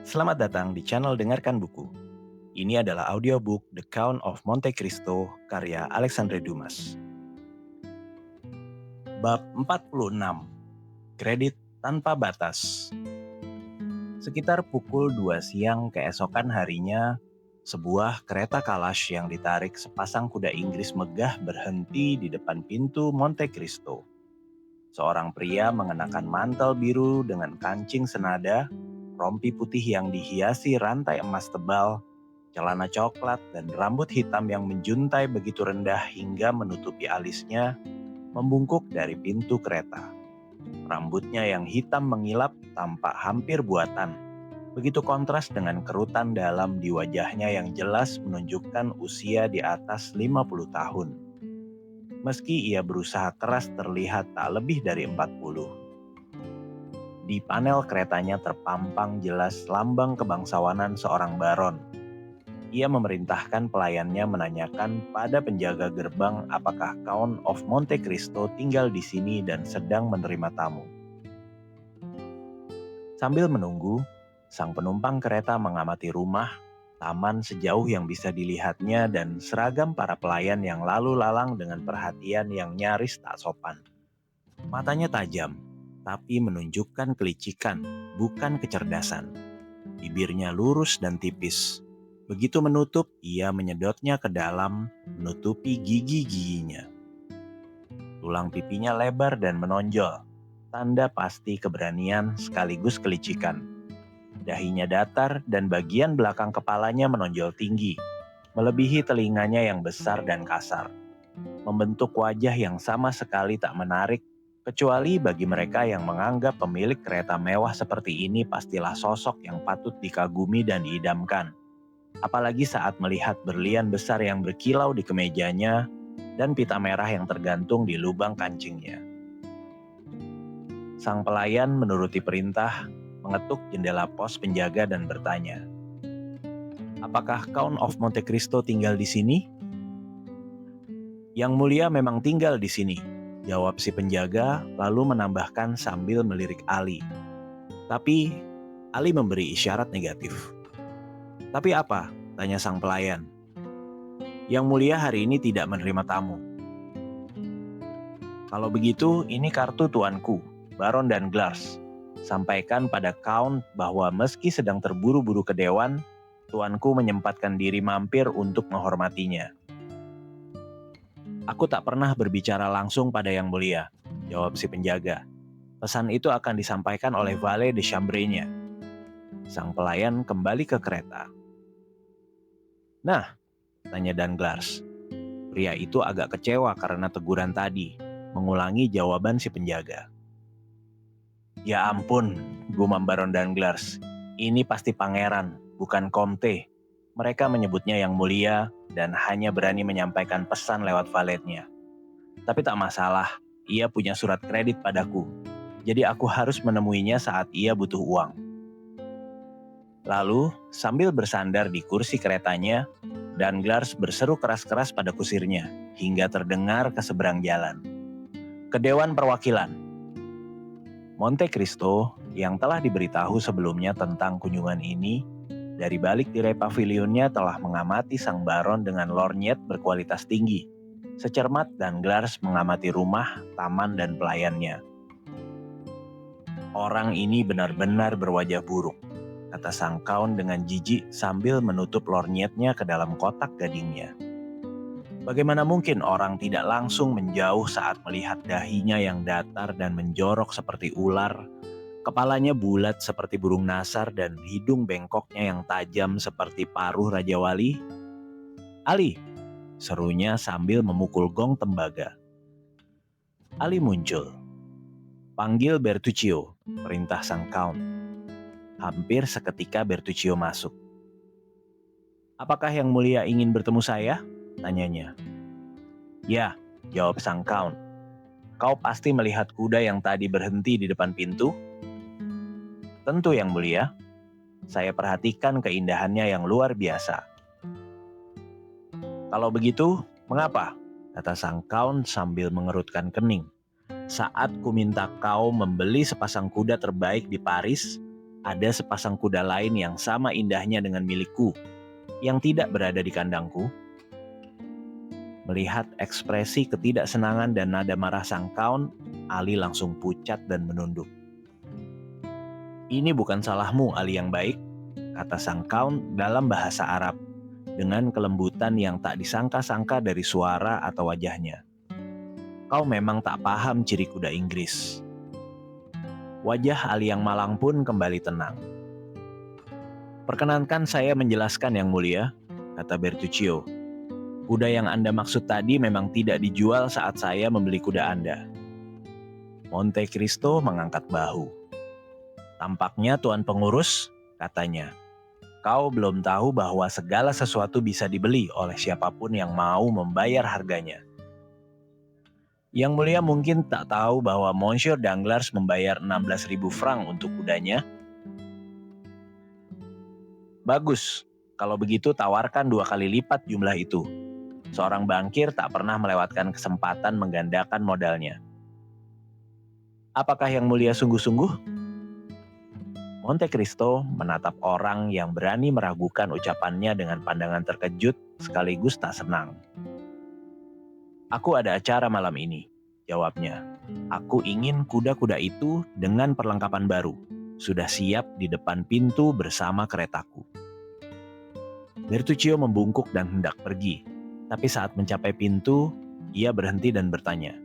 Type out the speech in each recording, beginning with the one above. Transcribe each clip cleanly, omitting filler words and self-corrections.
Selamat datang di channel Dengarkan Buku. Ini adalah audiobook The Count of Monte Cristo karya Alexandre Dumas. Bab 46. Kredit tanpa batas. Sekitar pukul 2 siang keesokan harinya, sebuah kereta Kalash yang ditarik sepasang kuda Inggris megah berhenti di depan pintu Monte Cristo. Seorang pria mengenakan mantel biru dengan kancing senada, rompi putih yang dihiasi rantai emas tebal, celana coklat dan rambut hitam yang menjuntai begitu rendah hingga menutupi alisnya, membungkuk dari pintu kereta. Rambutnya yang hitam mengilap tampak hampir buatan, begitu kontras dengan kerutan dalam di wajahnya yang jelas menunjukkan usia di atas 50 tahun. Meski ia berusaha keras terlihat tak lebih dari 40. Di panel keretanya terpampang jelas lambang kebangsawanan seorang baron. Ia memerintahkan pelayannya menanyakan pada penjaga gerbang apakah Count of Monte Cristo tinggal di sini dan sedang menerima tamu. Sambil menunggu, sang penumpang kereta mengamati rumah, taman sejauh yang bisa dilihatnya dan seragam para pelayan yang lalu lalang dengan perhatian yang nyaris tak sopan. Matanya tajam, tapi menunjukkan kelicikan, bukan kecerdasan. Bibirnya lurus dan tipis. Begitu menutup, ia menyedotnya ke dalam, menutupi gigi-giginya. Tulang pipinya lebar dan menonjol, tanda pasti keberanian sekaligus kelicikan. Dahinya datar dan bagian belakang kepalanya menonjol tinggi, melebihi telinganya yang besar dan kasar. Membentuk wajah yang sama sekali tak menarik, kecuali bagi mereka yang menganggap pemilik kereta mewah seperti ini pastilah sosok yang patut dikagumi dan diidamkan. Apalagi saat melihat berlian besar yang berkilau di kemejanya dan pita merah yang tergantung di lubang kancingnya. Sang pelayan menuruti perintah, mengetuk jendela pos penjaga dan bertanya, "Apakah Count of Monte Cristo tinggal di sini?" "Yang mulia memang tinggal di sini," jawab si penjaga lalu menambahkan sambil melirik Ali. Tapi Ali memberi isyarat negatif. "Tapi apa?" tanya sang pelayan. "Yang mulia hari ini tidak menerima tamu." "Kalau begitu, ini kartu tuanku, Baron Danglars. Sampaikan pada Count bahwa meski sedang terburu-buru ke dewan, tuanku menyempatkan diri mampir untuk menghormatinya." "Aku tak pernah berbicara langsung pada Yang Mulia," jawab si penjaga. "Pesan itu akan disampaikan oleh valet de chambre-nya." Sang pelayan kembali ke kereta. "Nah," tanya Danglars. Pria itu agak kecewa karena teguran tadi, mengulangi jawaban si penjaga. "Ya ampun," gumam Baron Danglars. "Ini pasti pangeran, bukan Comte. Mereka menyebutnya Yang Mulia dan hanya berani menyampaikan pesan lewat valetnya. Tapi tak masalah, ia punya surat kredit padaku. Jadi aku harus menemuinya saat ia butuh uang." Lalu, sambil bersandar di kursi keretanya, Danglars berseru keras-keras pada kusirnya, hingga terdengar ke seberang jalan. "Ke Dewan Perwakilan." Monte Cristo, yang telah diberitahu sebelumnya tentang kunjungan ini, dari balik tirai pavilionnya telah mengamati sang baron dengan lorgnet berkualitas tinggi. Secermat Danglars mengamati rumah, taman, dan pelayannya. "Orang ini benar-benar berwajah buruk," kata sang Count dengan jijik sambil menutup lorgnetnya ke dalam kotak gadingnya. Bagaimana mungkin orang tidak langsung menjauh saat melihat dahinya yang datar dan menjorok seperti ular, kepalanya bulat seperti burung nasar dan hidung bengkoknya yang tajam seperti paruh Raja Wali? "Ali!" serunya sambil memukul gong tembaga. Ali muncul. "Panggil Bertuccio," perintah sang Count. Hampir seketika Bertuccio masuk. "Apakah Yang Mulia ingin bertemu saya?" tanyanya. "Ya," jawab sang Count. "Kau pasti melihat kuda yang tadi berhenti di depan pintu?" "Tentu Yang Mulia. Saya perhatikan keindahannya yang luar biasa." "Kalau begitu, mengapa?" kata sang Count sambil mengerutkan kening. "Saat ku minta kau membeli sepasang kuda terbaik di Paris, Ada sepasang kuda lain yang sama indahnya dengan milikku, yang tidak berada di kandangku. Melihat ekspresi ketidaksenangan dan nada marah sang kaun, Ali langsung pucat dan menunduk. "Ini bukan salahmu, Ali yang baik," kata sang kaun dalam bahasa Arab, dengan kelembutan yang tak disangka-sangka dari suara atau wajahnya. "Kau memang tak paham ciri kuda Inggris." Wajah Ali yang malang pun kembali tenang. "Perkenankan saya menjelaskan, Yang Mulia," kata Bertuccio. "Kuda yang Anda maksud tadi memang tidak dijual saat saya membeli kuda Anda." Monte Cristo mengangkat bahu. "Tampaknya Tuan Pengurus," katanya, "kau belum tahu bahwa segala sesuatu bisa dibeli oleh siapapun yang mau membayar harganya." "Yang Mulia mungkin tak tahu bahwa Monsieur Danglars membayar 16.000 franc untuk kudanya." "Bagus, kalau begitu tawarkan 2 kali lipat jumlah itu." Seorang bankir tak pernah melewatkan kesempatan menggandakan modalnya. "Apakah Yang Mulia sungguh-sungguh?" Monte Cristo menatap orang yang berani meragukan ucapannya dengan pandangan terkejut sekaligus tak senang. "Aku ada acara malam ini," jawabnya. "Aku ingin kuda-kuda itu dengan perlengkapan baru, sudah siap di depan pintu bersama keretaku." Bertuccio membungkuk dan hendak pergi, tapi saat mencapai pintu, ia berhenti dan bertanya,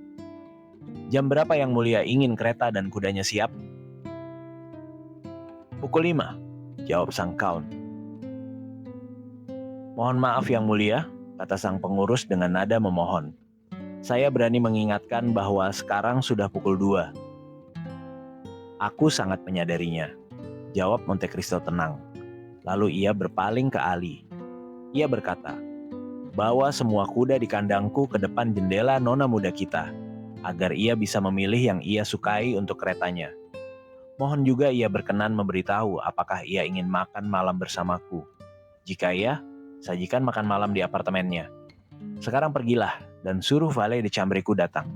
"Jam berapa Yang Mulia ingin kereta dan kudanya siap?" "Pukul 5, jawab sang kaun. "Mohon maaf Yang Mulia," kata sang pengurus dengan nada memohon. "Saya berani mengingatkan bahwa sekarang sudah pukul 2. "Aku sangat menyadarinya," jawab Monte Cristo tenang. Lalu ia berpaling ke Ali. Ia berkata, "Bawa semua kuda di kandangku ke depan jendela nona muda kita, agar ia bisa memilih yang ia sukai untuk keretanya. Mohon juga ia berkenan memberitahu apakah ia ingin makan malam bersamaku. Jika iya, sajikan makan malam di apartemennya. Sekarang pergilah dan suruh valet de chambre-ku datang."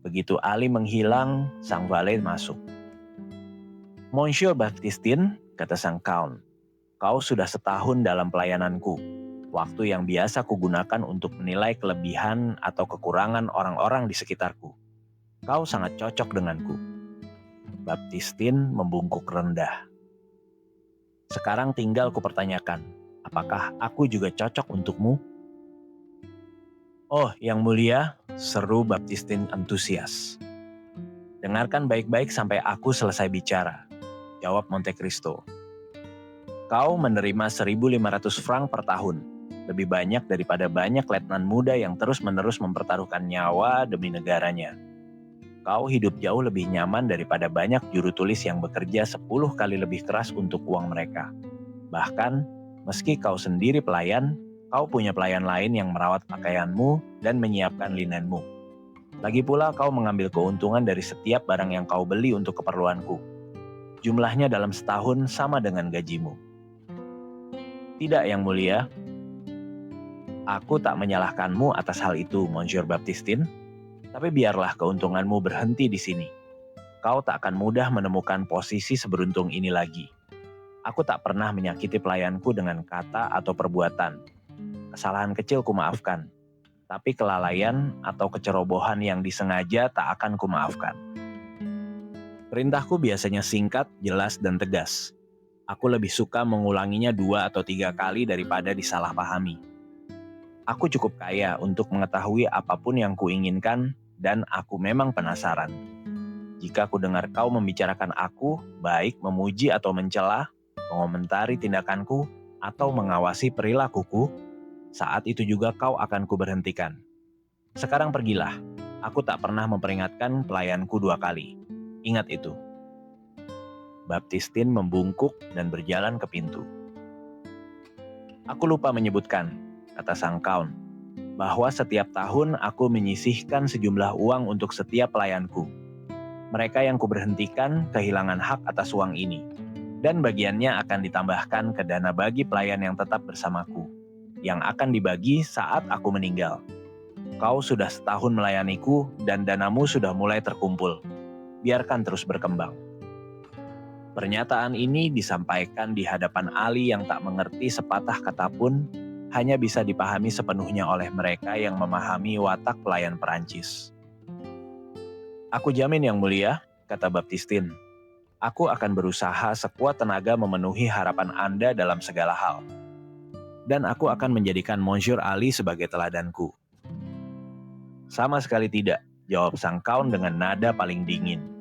Begitu Ali menghilang, sang valet masuk. "Monsieur Baptistin," kata sang kaun, "kau sudah setahun dalam pelayananku, waktu yang biasa kugunakan untuk menilai kelebihan atau kekurangan orang-orang di sekitarku. Kau sangat cocok denganku." Baptistin membungkuk rendah. "Sekarang tinggal kupertanyakan, apakah aku juga cocok untukmu?" "Oh, Yang Mulia," seru Baptistin antusias. "Dengarkan baik-baik sampai aku selesai bicara," jawab Monte Cristo. "Kau menerima 1.500 franc per tahun, lebih banyak daripada banyak letnan muda yang terus-menerus mempertaruhkan nyawa demi negaranya. Kau hidup jauh lebih nyaman daripada banyak juru tulis yang bekerja 10 kali lebih keras untuk uang mereka. Bahkan, meski kau sendiri pelayan, kau punya pelayan lain yang merawat pakaianmu dan menyiapkan linenmu. Lagi pula kau mengambil keuntungan dari setiap barang yang kau beli untuk keperluanku. Jumlahnya dalam setahun sama dengan gajimu." "Tidak, Yang Mulia. Aku tak menyalahkanmu atas hal itu, Monsieur Baptistin. Tapi biarlah keuntunganmu berhenti di sini. Kau tak akan mudah menemukan posisi seberuntung ini lagi. Aku tak pernah menyakiti pelayanku dengan kata atau perbuatan. Kesalahan kecil kumaafkan, tapi kelalaian atau kecerobohan yang disengaja tak akan kumaafkan. Perintahku biasanya singkat, jelas, dan tegas. Aku lebih suka mengulanginya 2 atau 3 kali daripada disalahpahami. Aku cukup kaya untuk mengetahui apapun yang kuinginkan, dan aku memang penasaran. Jika ku dengar kau membicarakan aku, baik memuji atau mencela, mengomentari tindakanku, atau mengawasi perilakuku, saat itu juga kau akan kuberhentikan. Sekarang pergilah. Aku tak pernah memperingatkan pelayanku 2 kali. Ingat itu." Baptistin membungkuk dan berjalan ke pintu. "Aku lupa menyebutkan," kata sang kaun, "bahwa setiap tahun aku menyisihkan sejumlah uang untuk setiap pelayanku. Mereka yang kuberhentikan kehilangan hak atas uang ini, dan bagiannya akan ditambahkan ke dana bagi pelayan yang tetap bersamaku, yang akan dibagi saat aku meninggal. Kau sudah setahun melayaniku dan danamu sudah mulai terkumpul. Biarkan terus berkembang." Pernyataan ini disampaikan di hadapan Ali yang tak mengerti sepatah kata pun, hanya bisa dipahami sepenuhnya oleh mereka yang memahami watak pelayan Perancis. "Aku jamin yang mulia," kata Baptistin. "Aku akan berusaha sekuat tenaga memenuhi harapan Anda dalam segala hal. Dan aku akan menjadikan Monsieur Ali sebagai teladanku." "Sama sekali tidak," jawab sang kaun dengan nada paling dingin.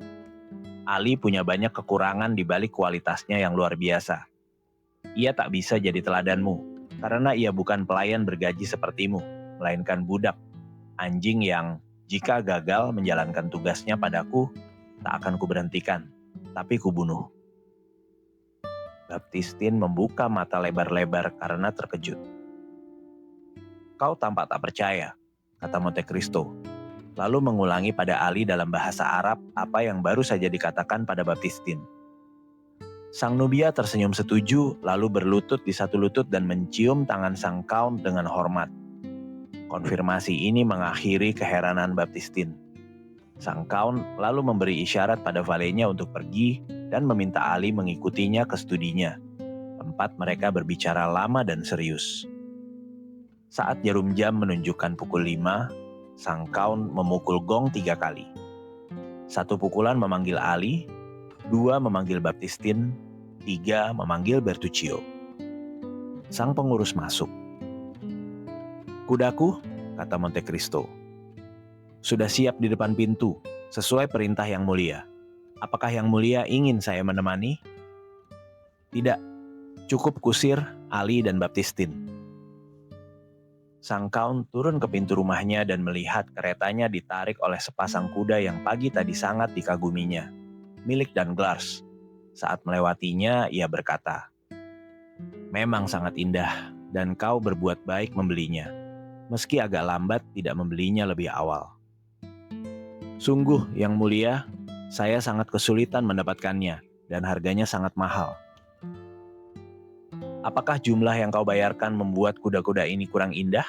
"Ali punya banyak kekurangan di balik kualitasnya yang luar biasa. Ia tak bisa jadi teladanmu, karena ia bukan pelayan bergaji sepertimu, melainkan budak, anjing yang, jika gagal menjalankan tugasnya padaku, tak akan kuberhentikan, tapi kubunuh." Baptistin membuka mata lebar-lebar karena terkejut. "Kau tampak tak percaya," kata Monte Cristo, lalu mengulangi pada Ali dalam bahasa Arab apa yang baru saja dikatakan pada Baptistin. Sang Nubia tersenyum setuju, lalu berlutut di satu lutut dan mencium tangan sang kaun dengan hormat. Konfirmasi ini mengakhiri keheranan Baptistin. Sang kaun lalu memberi isyarat pada valenya untuk pergi dan meminta Ali mengikutinya ke studinya, tempat mereka berbicara lama dan serius. Saat jarum jam menunjukkan pukul 5, sang kaun memukul gong 3 kali. 1 pukulan memanggil Ali, 2 memanggil Baptistin, 3 memanggil Bertuccio. Sang pengurus masuk. "Kudaku," kata Monte Cristo, "sudah siap di depan pintu, sesuai perintah Yang Mulia. Apakah Yang Mulia ingin saya menemani?" "Tidak, cukup kusir Ali dan Baptistin." Sang kaun turun ke pintu rumahnya dan melihat keretanya ditarik oleh sepasang kuda yang pagi tadi sangat dikaguminya, milik Danglars. Saat melewatinya, ia berkata, "Memang sangat indah, dan kau berbuat baik membelinya, meski agak lambat tidak membelinya lebih awal." "Sungguh, Yang Mulia, saya sangat kesulitan mendapatkannya, dan harganya sangat mahal." "Apakah jumlah yang kau bayarkan membuat kuda-kuda ini kurang indah?"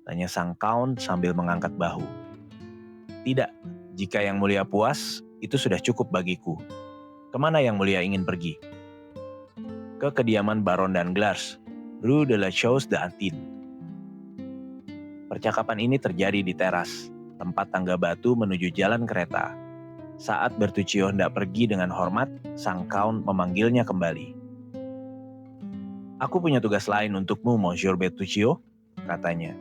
tanya sang kaun sambil mengangkat bahu. "Tidak, jika Yang Mulia puas, itu sudah cukup bagiku. Kemana Yang Mulia ingin pergi?" "Ke kediaman Baron Danglars, Rue de la Chose d'Antin." Percakapan ini terjadi di teras, tempat tangga batu menuju jalan kereta. Saat Bertuccio hendak pergi dengan hormat, sang kaun memanggilnya kembali. "Aku punya tugas lain untukmu, Monsieur Bertuccio," katanya.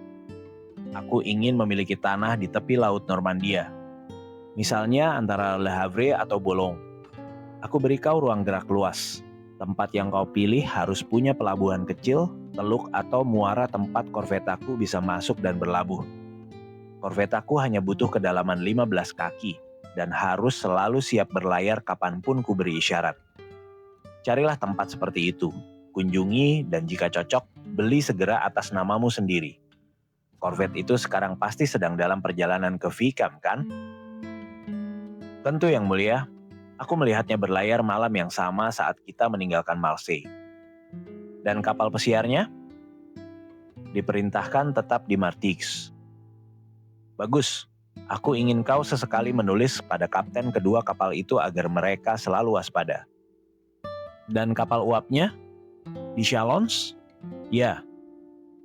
"Aku ingin memiliki tanah di tepi laut Normandia, misalnya antara Le Havre atau Boulogne. Aku beri kau ruang gerak luas. Tempat yang kau pilih harus punya pelabuhan kecil, teluk atau muara tempat korvetaku bisa masuk dan berlabuh. Korvetaku hanya butuh kedalaman 15 kaki dan harus selalu siap berlayar kapanpun ku beri isyarat. Carilah tempat seperti itu, kunjungi dan jika cocok, beli segera atas namamu sendiri. Korvet itu sekarang pasti sedang dalam perjalanan ke Vicam, kan?" "Tentu Yang Mulia. Aku melihatnya berlayar malam yang sama saat kita meninggalkan Marseille." "Dan kapal pesiarnya?" "Diperintahkan tetap di Martigues." "Bagus. Aku ingin kau sesekali menulis pada kapten kedua kapal itu agar mereka selalu waspada." "Dan kapal uapnya? Di Chalons?" "Ya,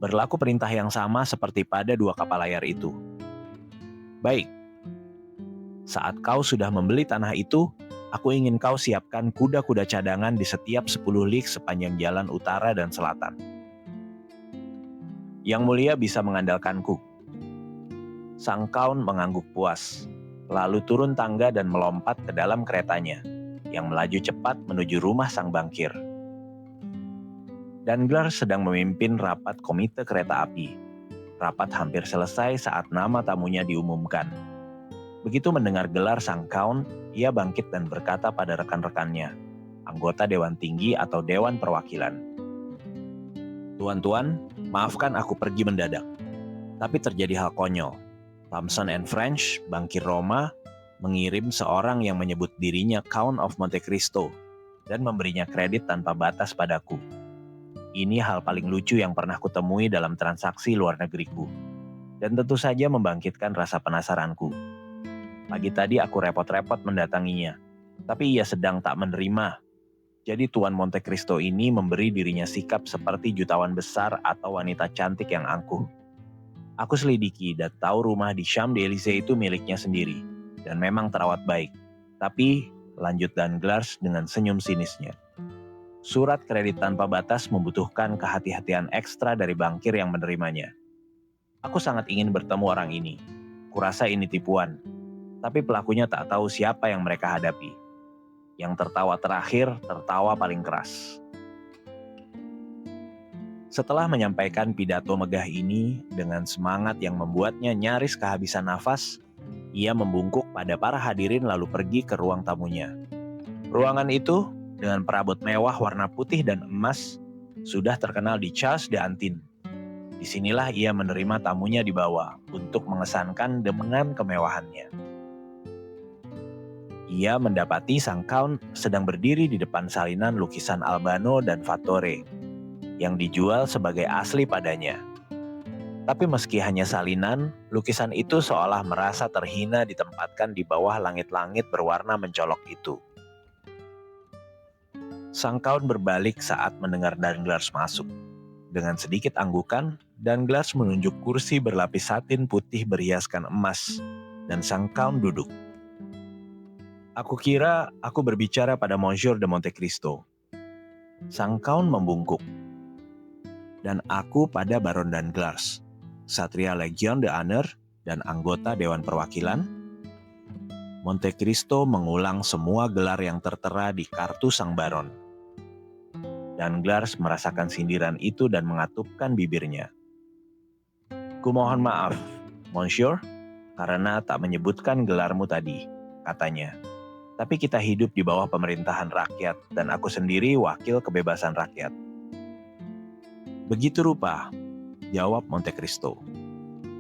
berlaku perintah yang sama seperti pada 2 kapal layar itu." "Baik. Saat kau sudah membeli tanah itu, aku ingin kau siapkan kuda-kuda cadangan di setiap 10 lig sepanjang jalan utara dan selatan." "Yang Mulia bisa mengandalkanku." Sang kaun mengangguk puas, lalu turun tangga dan melompat ke dalam keretanya, yang melaju cepat menuju rumah sang bankir. Danglars sedang memimpin rapat komite kereta api. Rapat hampir selesai saat nama tamunya diumumkan. Begitu mendengar gelar sang kaun, ia bangkit dan berkata pada rekan-rekannya, anggota Dewan Tinggi atau Dewan Perwakilan, "Tuan-tuan, maafkan aku pergi mendadak. Tapi terjadi hal konyol. Thomson and French, bankir Roma, mengirim seorang yang menyebut dirinya Count of Monte Cristo dan memberinya kredit tanpa batas padaku. Ini hal paling lucu yang pernah kutemui dalam transaksi luar negeriku, dan tentu saja membangkitkan rasa penasaranku. Pagi tadi aku repot-repot mendatanginya, tapi ia sedang tak menerima. Jadi Tuan Monte Cristo ini memberi dirinya sikap seperti jutawan besar atau wanita cantik yang angkuh. Aku selidiki dan tahu rumah di Champs-Élysées itu miliknya sendiri, dan memang terawat baik. Tapi, lanjut Danglars dengan senyum sinisnya. Surat kredit tanpa batas membutuhkan kehati-hatian ekstra dari bankir yang menerimanya. Aku sangat ingin bertemu orang ini. Kurasa ini tipuan, tapi pelakunya tak tahu siapa yang mereka hadapi. Yang tertawa terakhir, tertawa paling keras. Setelah menyampaikan pidato megah ini dengan semangat yang membuatnya nyaris kehabisan nafas, ia membungkuk pada para hadirin lalu pergi ke ruang tamunya. Ruangan itu, dengan perabot mewah warna putih dan emas, sudah terkenal di Charles d'Antin. Disinilah ia menerima tamunya di bawah untuk mengesankan dengan kemewahannya. Ia mendapati sang Count sedang berdiri di depan salinan lukisan Albano dan Fattore yang dijual sebagai asli padanya. Tapi meski hanya salinan, lukisan itu seolah merasa terhina ditempatkan di bawah langit-langit berwarna mencolok itu. Sang Count berbalik saat mendengar Danglars masuk. Dengan sedikit anggukan, Danglars menunjuk kursi berlapis satin putih berhiaskan emas, dan sang Count duduk. Aku kira aku berbicara pada Monsieur de Monte Cristo. Sang Count membungkuk. Dan aku pada Baron Danglars, Satria Legion d'Honneur dan anggota Dewan Perwakilan. Monte Cristo mengulang semua gelar yang tertera di kartu sang Baron. Danglars merasakan sindiran itu dan mengatupkan bibirnya. Kumohon maaf, Monsieur, karena tak menyebutkan gelarmu tadi, katanya. Tapi kita hidup di bawah pemerintahan rakyat dan aku sendiri wakil kebebasan rakyat. Begitu rupa, jawab Monte Cristo.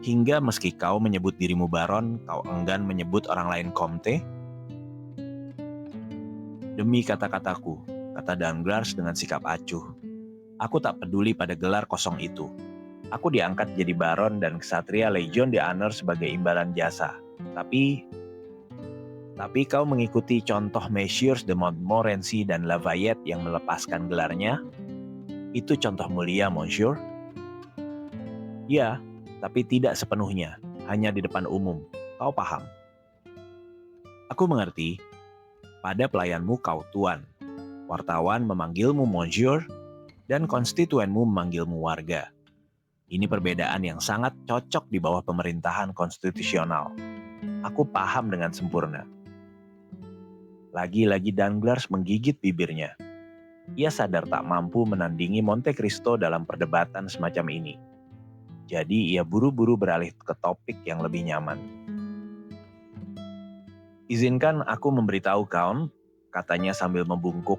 Hingga meski kau menyebut dirimu Baron, kau enggan menyebut orang lain Comte? Demi kata-kataku, kata Danglars dengan sikap acuh. Aku tak peduli pada gelar kosong itu. Aku diangkat jadi Baron dan Ksatria Legion d'Honneur sebagai imbalan jasa. Tapi kau mengikuti contoh Messieurs de Montmorency dan Lafayette yang melepaskan gelarnya? Itu contoh mulia, Monsieur? Ya, tapi tidak sepenuhnya, hanya di depan umum. Kau paham? Aku mengerti. Pada pelayanmu kau tuan. Wartawan memanggilmu Monsieur, dan konstituenmu memanggilmu warga. Ini perbedaan yang sangat cocok di bawah pemerintahan konstitusional. Aku paham dengan sempurna. Lagi-lagi Danglars menggigit bibirnya. Ia sadar tak mampu menandingi Monte Cristo dalam perdebatan semacam ini. Jadi ia buru-buru beralih ke topik yang lebih nyaman. Izinkan aku memberitahu Count, katanya sambil membungkuk,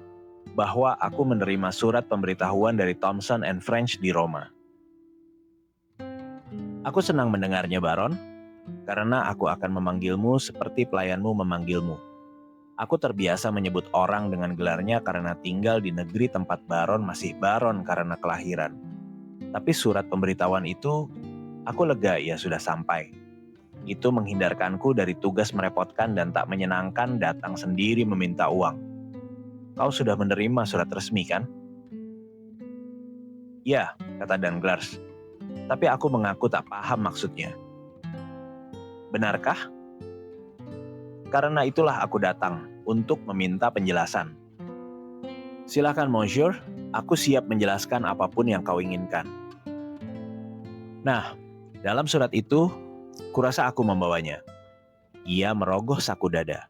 bahwa aku menerima surat pemberitahuan dari Thomson and French di Roma. Aku senang mendengarnya, Baron, karena aku akan memanggilmu seperti pelayanmu memanggilmu. Aku terbiasa menyebut orang dengan gelarnya karena tinggal di negeri tempat Baron masih Baron karena kelahiran. Tapi surat pemberitahuan itu, aku lega ia sudah sampai. Itu menghindarkanku dari tugas merepotkan dan tak menyenangkan datang sendiri meminta uang. Kau sudah menerima surat resmi, kan? Ya, kata Danglars. Tapi aku mengaku tak paham maksudnya. Benarkah? Karena itulah aku datang untuk meminta penjelasan. Silakan, Monsieur, aku siap menjelaskan apapun yang kau inginkan. Nah, dalam surat itu, kurasa aku membawanya. Ia merogoh saku dada.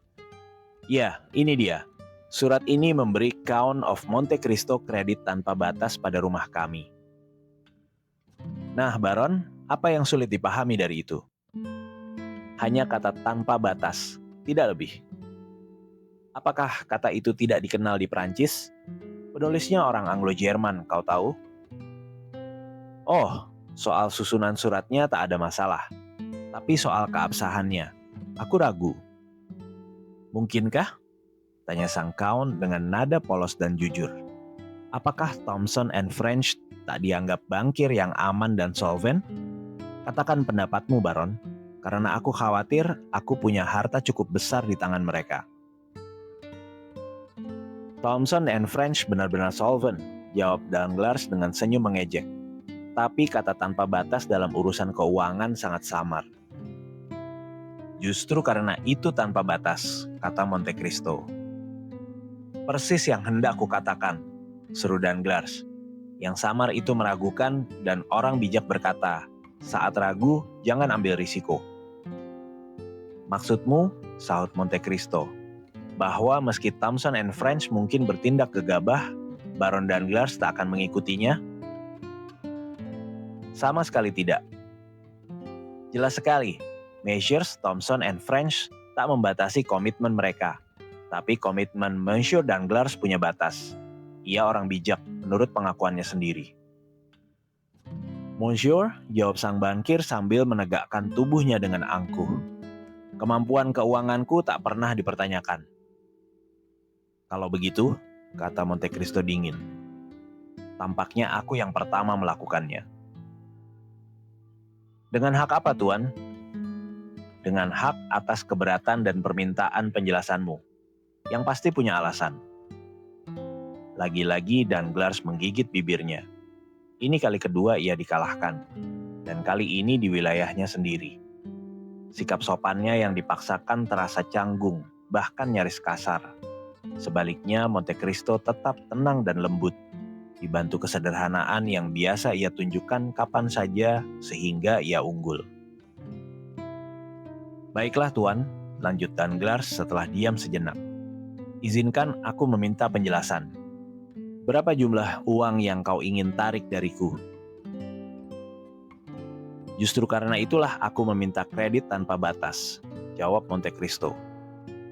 Ya, ini dia. Surat ini memberi Count of Monte Cristo kredit tanpa batas pada rumah kami. Nah, Baron, apa yang sulit dipahami dari itu? Hanya kata tanpa batas, tidak lebih. Apakah kata itu tidak dikenal di Prancis? Penulisnya orang Anglo-Jerman, kau tahu? Oh, soal susunan suratnya tak ada masalah. Tapi soal keabsahannya, aku ragu. Mungkinkah? Tanya sang Count dengan nada polos dan jujur. Apakah Thomson and French tak dianggap bankir yang aman dan solven? Katakan pendapatmu, Baron, karena aku khawatir aku punya harta cukup besar di tangan mereka. Thomson and French benar-benar solvent, jawab Danglars dengan senyum mengejek. Tapi kata tanpa batas dalam urusan keuangan sangat samar. Justru karena itu tanpa batas, kata Monte Cristo. Persis yang hendak kukatakan, seru Danglars. Yang samar itu meragukan dan orang bijak berkata, saat ragu jangan ambil risiko. Maksudmu, sahut Monte Cristo, bahwa meski Thomson and French mungkin bertindak gegabah, Baron Danglars tak akan mengikutinya? Sama sekali tidak. Jelas sekali, Messrs. Thomson and French tak membatasi komitmen mereka. Tapi komitmen Monsieur Danglars punya batas. Ia orang bijak menurut pengakuannya sendiri. Monsieur, jawab sang bankir sambil menegakkan tubuhnya dengan angkuh. Kemampuan keuanganku tak pernah dipertanyakan. Kalau begitu, kata Monte Cristo dingin, tampaknya aku yang pertama melakukannya. Dengan hak apa, Tuan? Dengan hak atas keberatan dan permintaan penjelasanmu, yang pasti punya alasan. Lagi-lagi Danglars menggigit bibirnya. Ini kali kedua ia dikalahkan, dan kali ini di wilayahnya sendiri. Sikap sopannya yang dipaksakan terasa canggung, bahkan nyaris kasar. Sebaliknya Monte Cristo tetap tenang dan lembut, dibantu kesederhanaan yang biasa ia tunjukkan kapan saja sehingga ia unggul. Baiklah Tuan, lanjut Danglars setelah diam sejenak. Izinkan aku meminta penjelasan. Berapa jumlah uang yang kau ingin tarik dariku? Justru karena itulah aku meminta kredit tanpa batas, jawab Monte Cristo.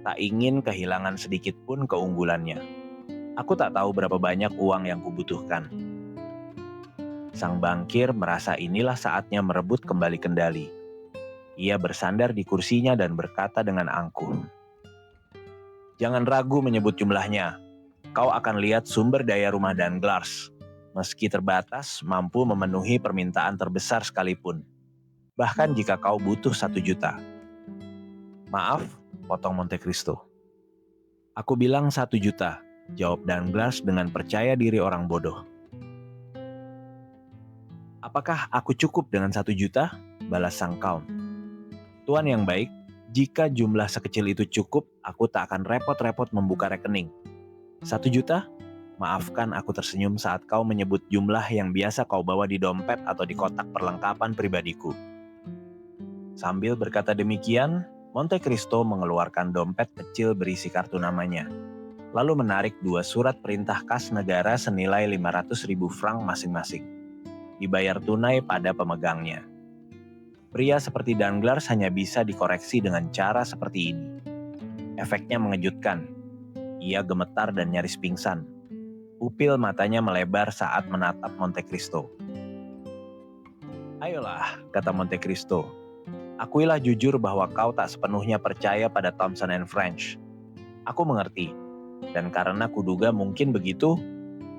Tak ingin kehilangan sedikit pun keunggulannya. Aku tak tahu berapa banyak uang yang kubutuhkan. Sang bankir merasa inilah saatnya merebut kembali kendali. Ia bersandar di kursinya dan berkata dengan angkuh. Jangan ragu menyebut jumlahnya. Kau akan lihat sumber daya rumah Danglars. Meski terbatas, mampu memenuhi permintaan terbesar sekalipun. Bahkan jika kau butuh 1 juta. Maaf, potong Monte Cristo. Aku bilang 1 juta, jawab Danglars dengan percaya diri orang bodoh. Apakah aku cukup dengan 1 juta? Balas sang Count. Tuan yang baik, jika jumlah sekecil itu cukup, aku tak akan repot-repot membuka rekening. 1 juta? Maafkan aku tersenyum saat kau menyebut jumlah yang biasa kau bawa di dompet atau di kotak perlengkapan pribadiku. Sambil berkata demikian, Monte Cristo mengeluarkan dompet kecil berisi kartu namanya. Lalu menarik 2 surat perintah kas negara senilai 500.000 franc masing-masing. Dibayar tunai pada pemegangnya. Pria seperti Danglars hanya bisa dikoreksi dengan cara seperti ini. Efeknya mengejutkan. Ia gemetar dan nyaris pingsan. Pupil matanya melebar saat menatap Monte Cristo. Ayolah, kata Monte Cristo. Akuilah jujur bahwa kau tak sepenuhnya percaya pada Thomson and French. Aku mengerti. Dan karena kuduga mungkin begitu,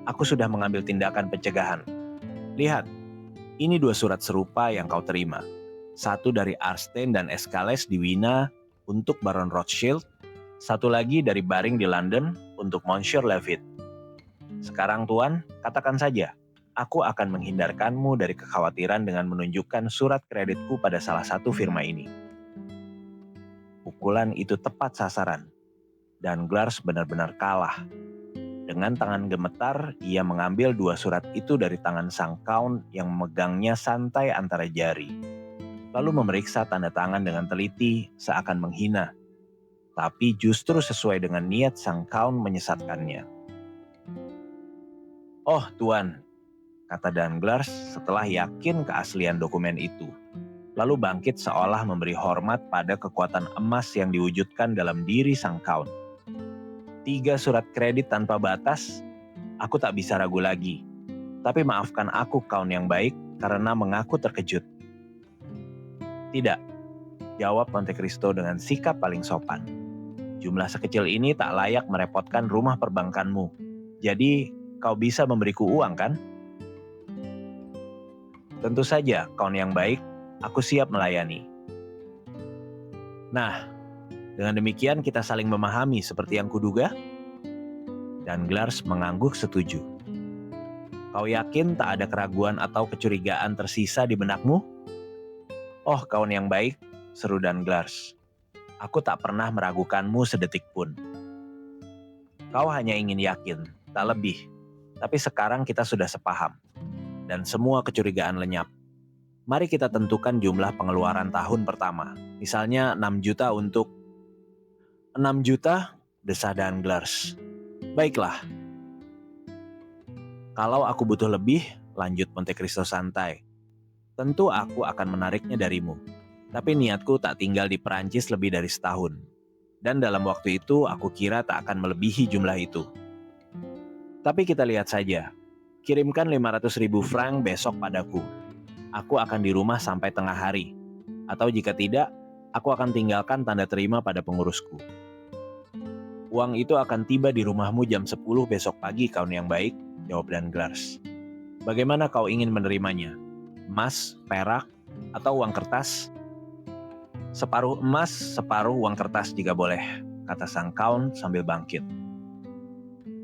aku sudah mengambil tindakan pencegahan. Lihat, ini 2 surat serupa yang kau terima. Satu dari Arstein dan Escales di Wina untuk Baron Rothschild, satu lagi dari Baring di London untuk Monsieur Leavitt. Sekarang Tuan, katakan saja, aku akan menghindarkanmu dari kekhawatiran dengan menunjukkan surat kreditku pada salah satu firma ini. Pukulan itu tepat sasaran. Danglars benar-benar kalah. Dengan tangan gemetar, ia mengambil 2 surat itu dari tangan sang Count yang memegangnya santai antara jari. Lalu memeriksa tanda tangan dengan teliti seakan menghina. Tapi justru sesuai dengan niat sang Count menyesatkannya. Oh Tuan, kata Danglars setelah yakin keaslian dokumen itu. Lalu bangkit seolah memberi hormat pada kekuatan emas yang diwujudkan dalam diri sang Count. 3 surat kredit tanpa batas, aku tak bisa ragu lagi. Tapi maafkan aku Count yang baik karena mengaku terkejut. Tidak, jawab Monte Cristo dengan sikap paling sopan. Jumlah sekecil ini tak layak merepotkan rumah perbankanmu. Jadi, kau bisa memberiku uang kan? Tentu saja, Count yang baik, aku siap melayani. Nah, dengan demikian kita saling memahami seperti yang kuduga? Danglars mengangguk setuju. Kau yakin tak ada keraguan atau kecurigaan tersisa di benakmu? Oh, kawan yang baik, seru Danglars. Aku tak pernah meragukanmu sedetik pun. Kau hanya ingin yakin, tak lebih. Tapi sekarang kita sudah sepaham. Dan semua kecurigaan lenyap. Mari kita tentukan jumlah pengeluaran tahun pertama. Misalnya 6 juta untuk... 6 juta? Desah Danglars. Baiklah. Kalau aku butuh lebih, lanjut Monte Cristo santai. Tentu aku akan menariknya darimu. Tapi niatku tak tinggal di Perancis lebih dari setahun. Dan dalam waktu itu aku kira tak akan melebihi jumlah itu. Tapi kita lihat saja. Kirimkan 500.000 franc besok padaku. Aku akan di rumah sampai tengah hari. Atau jika tidak, aku akan tinggalkan tanda terima pada pengurusku. Uang itu akan tiba di rumahmu jam 10 besok pagi, kawan yang baik, jawab Danglars. Bagaimana kau ingin menerimanya? Emas, perak, atau uang kertas? Separuh emas, separuh uang kertas jika boleh, kata sang Count sambil bangkit.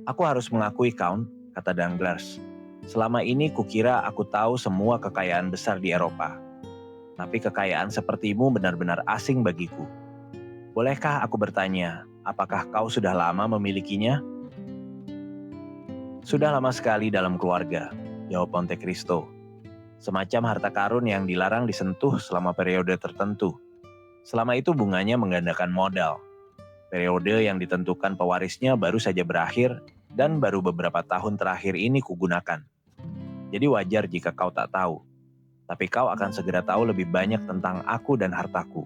Aku harus mengakui, Count, kata Danglars. Selama ini kukira aku tahu semua kekayaan besar di Eropa. Tapi kekayaan sepertimu benar-benar asing bagiku. Bolehkah aku bertanya, apakah kau sudah lama memilikinya? Sudah lama sekali dalam keluarga, jawab Monte Cristo. Semacam harta karun yang dilarang disentuh selama periode tertentu. Selama itu bunganya menggandakan modal. Periode yang ditentukan pewarisnya baru saja berakhir dan baru beberapa tahun terakhir ini kugunakan. Jadi wajar jika kau tak tahu. Tapi kau akan segera tahu lebih banyak tentang aku dan hartaku.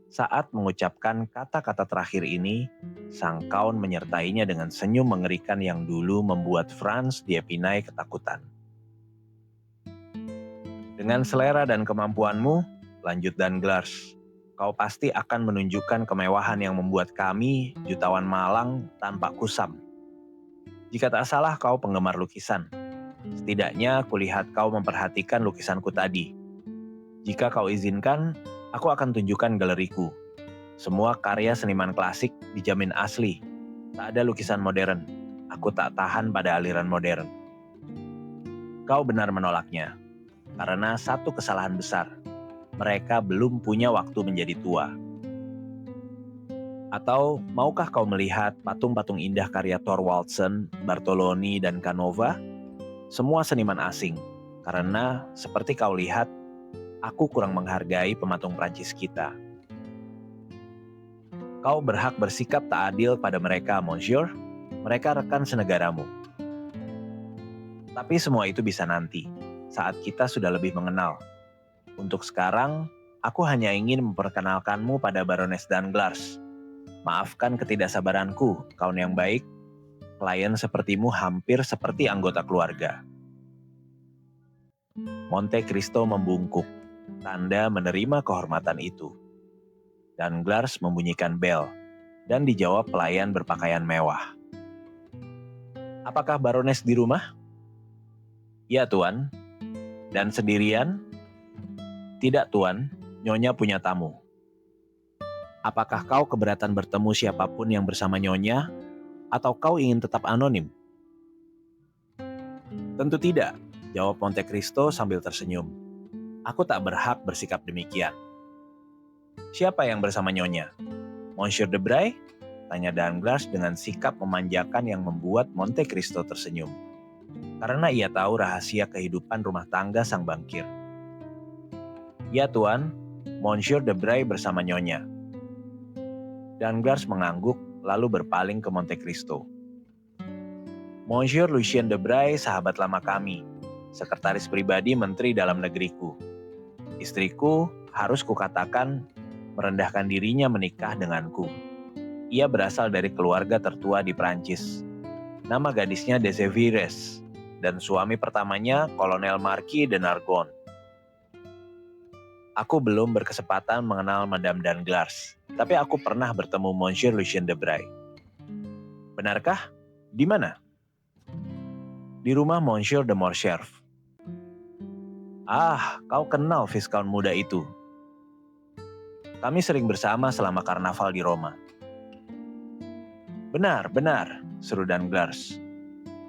Saat mengucapkan kata-kata terakhir ini, sang Count menyertainya dengan senyum mengerikan yang dulu membuat Franz D'Epinay ketakutan. Dengan selera dan kemampuanmu, lanjut Danglars, kau pasti akan menunjukkan kemewahan yang membuat kami, jutawan malang, tanpa kusam. Jika tak salah kau penggemar lukisan. Setidaknya kulihat kau memperhatikan lukisanku tadi. Jika kau izinkan, aku akan tunjukkan galeriku. Semua karya seniman klasik dijamin asli. Tak ada lukisan modern. Aku tak tahan pada aliran modern. Kau benar menolaknya. Karena satu kesalahan besar. Mereka belum punya waktu menjadi tua. Atau maukah kau melihat patung-patung indah karya Thorwaldsen, Bartoloni, dan Canova? Semua seniman asing. Karena seperti kau lihat, aku kurang menghargai pematung Prancis kita. Kau berhak bersikap tak adil pada mereka, Monsieur. Mereka rekan senegaramu. Tapi semua itu bisa nanti, saat kita sudah lebih mengenal. Untuk sekarang, aku hanya ingin memperkenalkanmu pada Baroness Danglars. Maafkan ketidaksabaranku, kawan yang baik. Klien sepertimu hampir seperti anggota keluarga. Monte Cristo membungkuk, tanda menerima kehormatan itu. Danglars membunyikan bel, dan dijawab pelayan berpakaian mewah. Apakah Baroness di rumah? Ya, Tuan. Dan sendirian? Tidak, Tuan. Nyonya punya tamu. Apakah kau keberatan bertemu siapapun yang bersama Nyonya? Atau kau ingin tetap anonim? Tentu tidak, jawab Monte Cristo sambil tersenyum. Aku tak berhak bersikap demikian. Siapa yang bersama Nyonya? Monsieur Debray? Tanya Danglars dengan sikap memanjakan yang membuat Monte Cristo tersenyum. Karena ia tahu rahasia kehidupan rumah tangga sang bankir. Ya, Tuan, Monsieur Debray bersama Nyonya. Danglars mengangguk lalu berpaling ke Monte Cristo. Monsieur Lucien Debray sahabat lama kami, sekretaris pribadi Menteri Dalam Negeriku. Istriku, harus kukatakan, merendahkan dirinya menikah denganku. Ia berasal dari keluarga tertua di Prancis. Nama gadisnya Desevires, dan suami pertamanya Kolonel Marquis de Nargon. Aku belum berkesempatan mengenal Madame Danglars, tapi aku pernah bertemu Monsieur Lucien Debray. Benarkah? Di mana? Di rumah Monsieur de Morcerf. Ah, kau kenal Viscount muda itu. Kami sering bersama selama karnaval di Roma. Benar, benar, seru Danglars.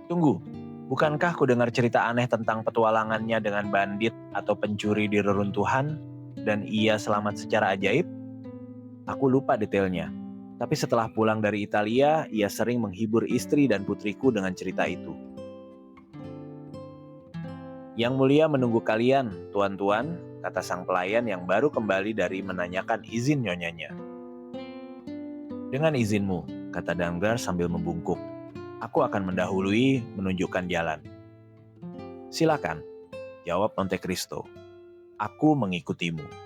Tunggu, bukankah ku dengar cerita aneh tentang petualangannya dengan bandit atau pencuri di reruntuhan, dan ia selamat secara ajaib? Aku lupa detailnya, tapi setelah pulang dari Italia, ia sering menghibur istri dan putriku dengan cerita itu. Yang mulia menunggu kalian, tuan-tuan, kata sang pelayan yang baru kembali dari menanyakan izin nyonyanya. Dengan izinmu, kata Danglars sambil membungkuk. Aku akan mendahului menunjukkan jalan. Silakan, jawab Monte Cristo. Aku mengikutimu.